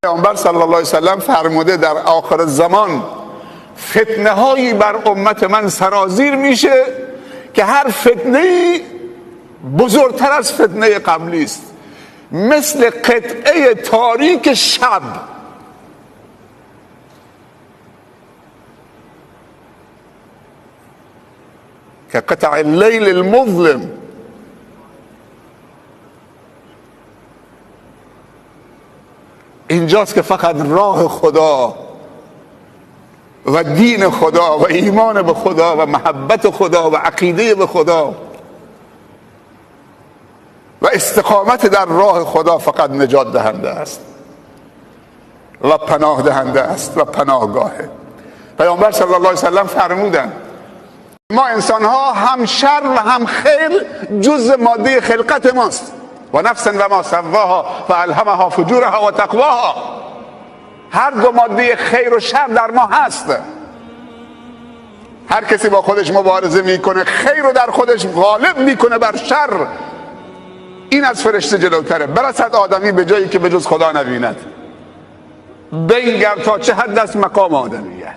پیامبر صلی الله علیه وسلم فرموده در آخر زمان فتنه هایی بر امت من سرازیر میشه که هر فتنه بزرگتر از فتنه قبلی است، مثل قطعه تاریک شب. که قطع اللیل المظلم. اینجاست که فقط راه خدا و دین خدا و ایمان به خدا و محبت خدا و عقیده به خدا و استقامت در راه خدا فقط نجات دهنده است و پناه دهنده است و پناهگاهه. پیامبر صلی الله علیه وسلم فرمودند ما انسان ها هم شر و هم خیر جزء ماده خلقت ماست. و نفس و ما سواها فالهمها فجورها و تقواها. هر دو ماده خیر و شر در ما هست. هر کسی با خودش مبارزه میکنه، خیر رو در خودش غالب میکنه بر شر، این از فرشته جلوتره. برسد آدمی به جایی که به جز خدا نبیند. بنگر تا چه حد است مقام آدمیت.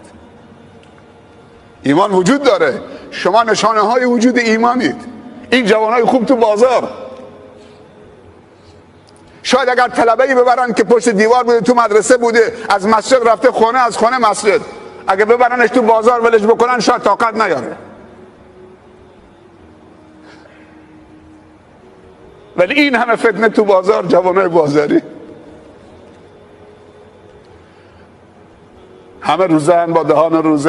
ایمان وجود داره، شما نشانه های وجود ایمانید. این جوانای خوب تو بازار، شاید اگر طلبه‌ای ببرن که پشت دیوار بوده تو مدرسه بوده، از مسجد رفته خونه، از خونه مسجد، اگه ببرنش تو بازار ولش بکنن شاید طاقت نیاره. ولی این همه فتنه تو بازار، جوانای بازاری همه روزه با دهان روزه